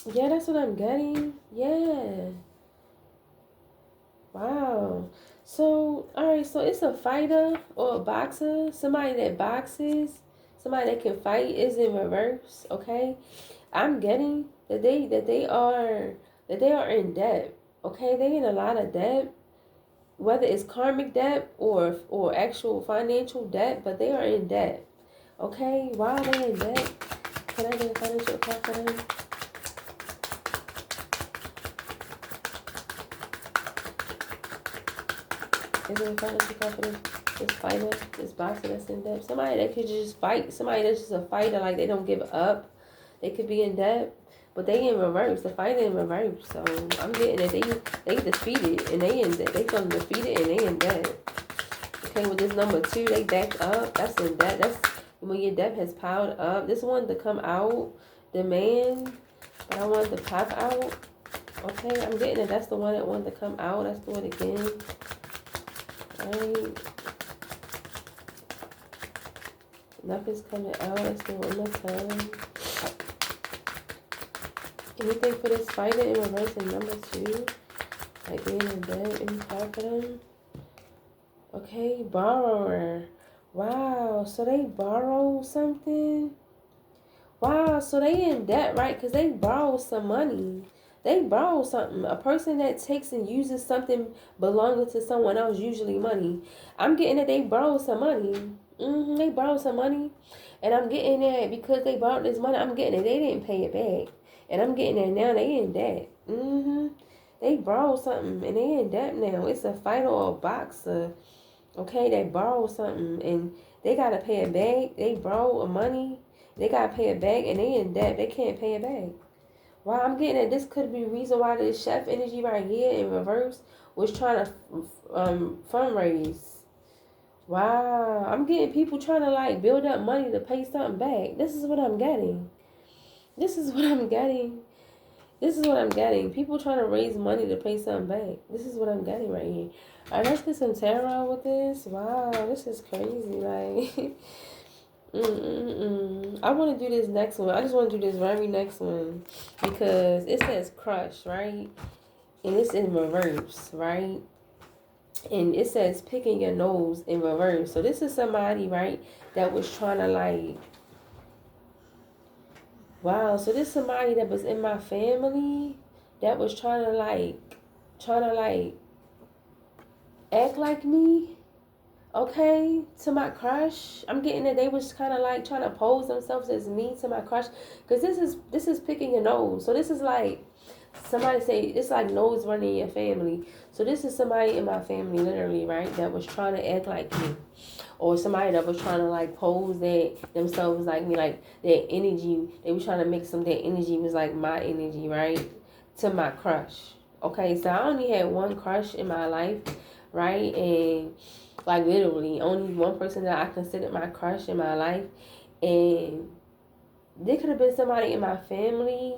Yeah, that's what I'm getting. Yeah. Wow. So, all right, so it's a fighter or a boxer, somebody that boxes, somebody that can fight is in reverse, okay? I'm getting that they are in debt. Okay? They in a lot of debt, whether it's karmic debt or actual financial debt, but they are in debt. Okay? Why are they in debt? Can I get a financial account for them? Is it a financial account for this fighter, this boxer that's in debt? Somebody that could just fight, somebody that's just a fighter, like they don't give up. They could be in debt, but they in reverse. The fight in reverse. So I'm getting it. They defeated and they in debt. They feel defeated and they in debt. Okay, with this number 2, they back up. That's in debt. That's when your debt has piled up. This one to come out, the man, but I want to pop out. Okay, I'm getting it. That's the one that wanted to come out. Let's do it again. Alright. Nothing's coming out. Let's do it one more time. Anything for this fighter in reverse in number 2? Like being in debt, any card for them? Okay, borrower. Wow, so they borrow something? Wow, so they in debt, right? Because they borrow some money. They borrow something. A person that takes and uses something belonging to someone else, usually money. I'm getting that they borrow some money. They borrow some money. And I'm getting that because they borrowed this money, I'm getting it. They didn't pay it back. And I'm getting that now they in debt. They borrowed something and they in debt now. It's a fighter or a boxer. Okay, they borrowed something and they gotta pay it back. They borrowed money, they gotta pay it back, and they in debt. They can't pay it back. Wow, I'm getting that this could be the reason why this chef energy right here in reverse was trying to fundraise. Wow, I'm getting people trying to like build up money to pay something back. This is what I'm getting. This is what I'm getting. This is what I'm getting. People trying to raise money to pay something back. This is what I'm getting right here. Alright, let's get some tarot with this. Wow, this is crazy. Like, I want to do this next one. I just want to do this very next one because it says crush, right? And it's in reverse, right? And it says picking your nose in reverse. So this is somebody, right, that was trying to like, wow. So this is somebody that was in my family that was trying to like act like me, okay, to my crush. I'm getting that they was kind of like trying to pose themselves as me to my crush, because this is picking your nose. So this is like somebody say it's like nose running in your family. So this is somebody in my family, literally, right, that was trying to act like me, or somebody that was trying to like pose that themselves like me, like their energy. They was trying to make some their energy was like my energy, right, to my crush. Okay, so I only had one crush in my life, right, and like literally only one person that I considered my crush in my life, and there could have been somebody in my family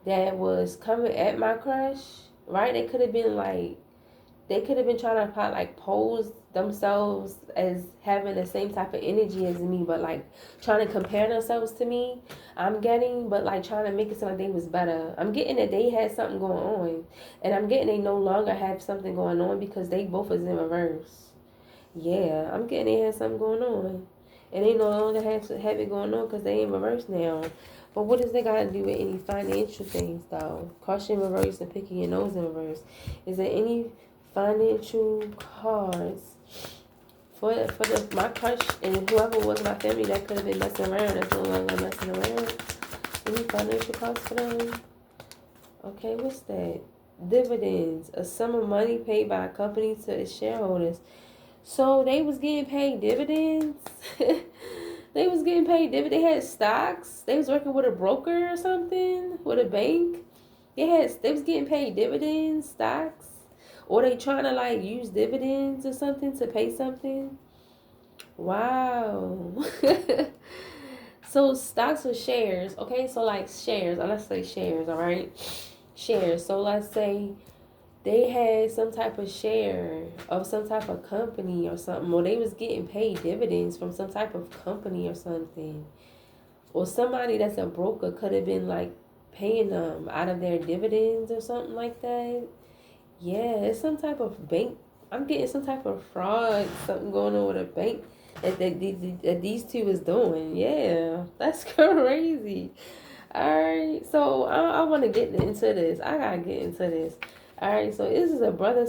that was coming at my crush, right? They could have been trying to like pose themselves as having the same type of energy as me, but like trying to compare themselves to me. I'm getting, but like trying to make it sound like they was better. I'm getting that they had something going on, and I'm getting they no longer have something going on because they both is in reverse. Yeah, I'm getting they had something going on. And they no longer have it going on because they in reverse now. But what does they got to do with any financial things, though? Caution reverse and picking your nose in reverse. Is there any financial cards for my crush and whoever was my family that could have been messing around that's no longer messing around? Any financial cards for them? Okay, what's that? Dividends. A sum of money paid by a company to its shareholders. So they was getting paid dividends. They was getting paid dividends. They had stocks. They was working with a broker or something, with a bank. They was getting paid dividends, stocks, or they trying to like use dividends or something to pay something. Wow. So stocks or shares. Okay, so like shares. Let's say shares. All right, shares. So let's say they had some type of share of some type of company or something, or they was getting paid dividends from some type of company or something, or somebody that's a broker could have been like paying them out of their dividends or something like that. Yeah, it's some type of bank. I'm getting some type of fraud, something going on with a bank that these two is doing. Yeah, that's crazy. All right, so I want to get into this. I gotta get into this. All right, so this is a mom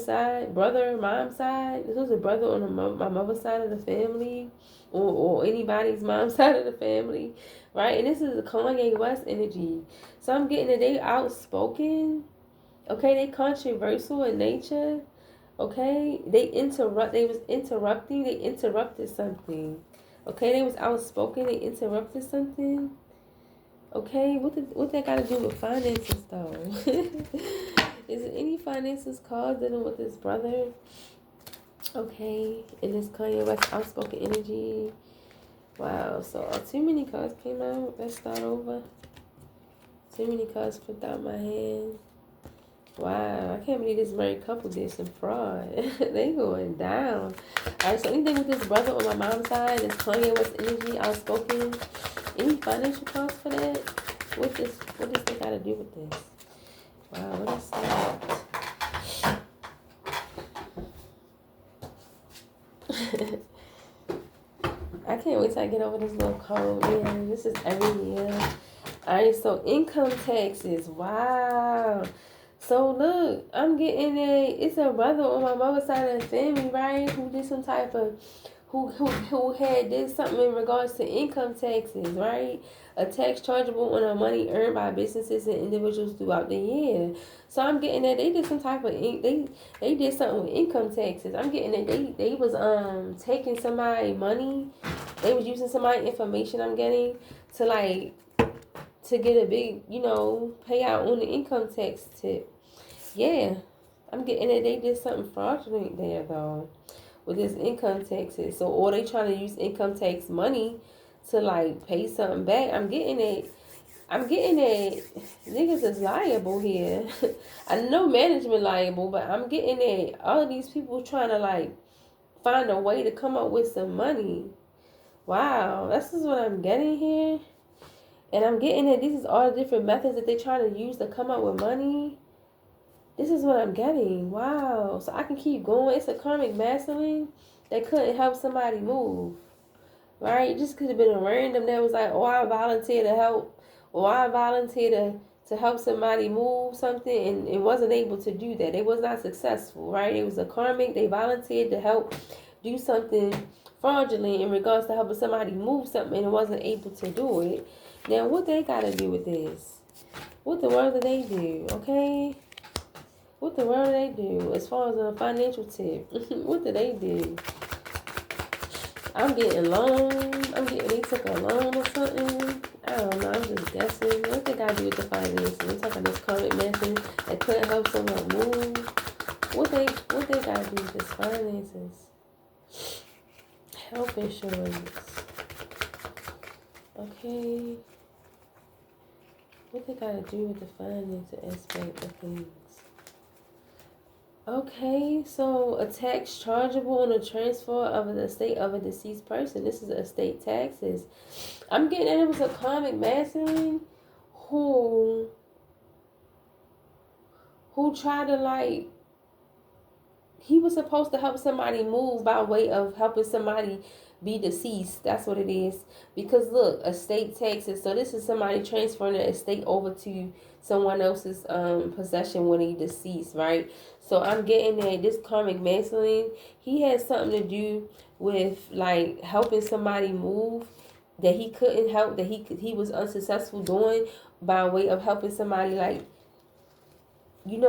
side. This was a brother on my mother's side of the family, or anybody's mom's side of the family, right? And this is a Kanye West energy. So I'm getting that they outspoken. Okay, they controversial in nature. Okay, they was interrupting. They interrupted something. Okay, they was outspoken. They interrupted something. Okay, what that got to do with finances though? Is it any finances called dealing with this brother? Okay, in this Kanye West outspoken energy. Wow, so too many cards came out. Let's start over. Too many cards flipped out my hand. Wow, I can't believe this married couple did some fraud. They going down. Alright, so anything with this brother on my mom's side, this Kanye West energy, outspoken. Any financial costs for that? What does they gotta do with this? Wow, what is that? I can't wait till I get over this little cold. Yeah, this is every year. Alright, so income taxes. Wow. So look, I'm getting it's a brother on my mother's side of the family, right? Who did some type of who did something in regards to income taxes, right? A tax chargeable on the money earned by businesses and individuals throughout the year. So I'm getting that they did some type of they did something with income taxes. I'm getting that they was taking somebody money. They was using somebody information. I'm getting to like to get a big, payout on the income tax tip. Yeah, I'm getting it. They did something fraudulent there, though, with this income taxes. So, or they trying to use income tax money to, like, pay something back. I'm getting it. Niggas is liable here. I know management liable, but I'm getting it. All of these people trying to, like, find a way to come up with some money. Wow, this is what I'm getting here. And I'm getting that these is all the different methods that they're trying to use to come up with money. This is what I'm getting. Wow. So I can keep going. It's a karmic masculine that couldn't help somebody move. Right? It just could have been a random that was like, oh, I volunteer to help. Or I volunteer to help somebody move something and wasn't able to do that. They was not successful. Right? It was a karmic. They volunteered to help do something fraudulent in regards to helping somebody move something and wasn't able to do it. Now, what they got to do with this? What the world do they do? Okay? What the world do they do as far as a financial tip? What do they do? I'm getting they took a loan or something. I don't know. I'm just guessing. What they got to do with the finances? I'm talking this karmic method that couldn't help someone move. What they got to do with this finances? Health insurance. Okay. What they got to do with the financial aspect of things? Okay, so a tax chargeable on a transfer of the estate of a deceased person. This is estate taxes. I'm getting that it was a karmic masculine who tried to like, he was supposed to help somebody move by way of helping somebody be deceased. That's what it is. Because look, estate taxes. So this is somebody transferring the estate over to someone else's possession when he deceased, right? So I'm getting that this karmic masculine, he had something to do with like helping somebody move that he couldn't help, that he was unsuccessful doing by way of helping somebody like, get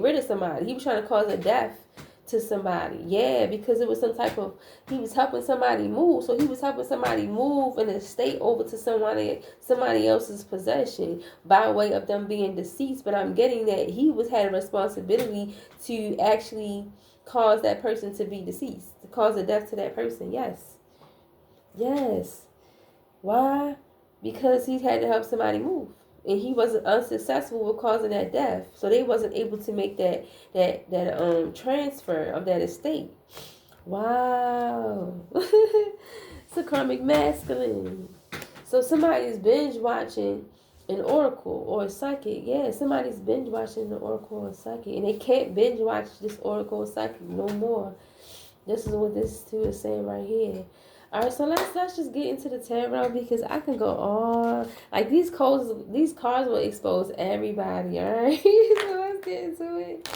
rid of somebody. He was trying to cause a death to somebody. Yeah, because it was some type of, he was helping somebody move. So he was helping somebody move an estate over to somebody else's possession by way of them being deceased. But I'm getting that he had a responsibility to actually cause that person to be deceased, to cause a death to that person. Yes. Why? Because he had to help somebody move. And he wasn't unsuccessful with causing that death. So they wasn't able to make that transfer of that estate. Wow. It's a karmic masculine. So somebody's binge watching an oracle or a psychic. Yeah, somebody's binge watching the oracle or psychic, and they can't binge watch this oracle or psychic no more. This is what this two is saying right here. All right, so let's just get into the tarot, because I can go on. Like, these cards will expose everybody. All right, so let's get into it.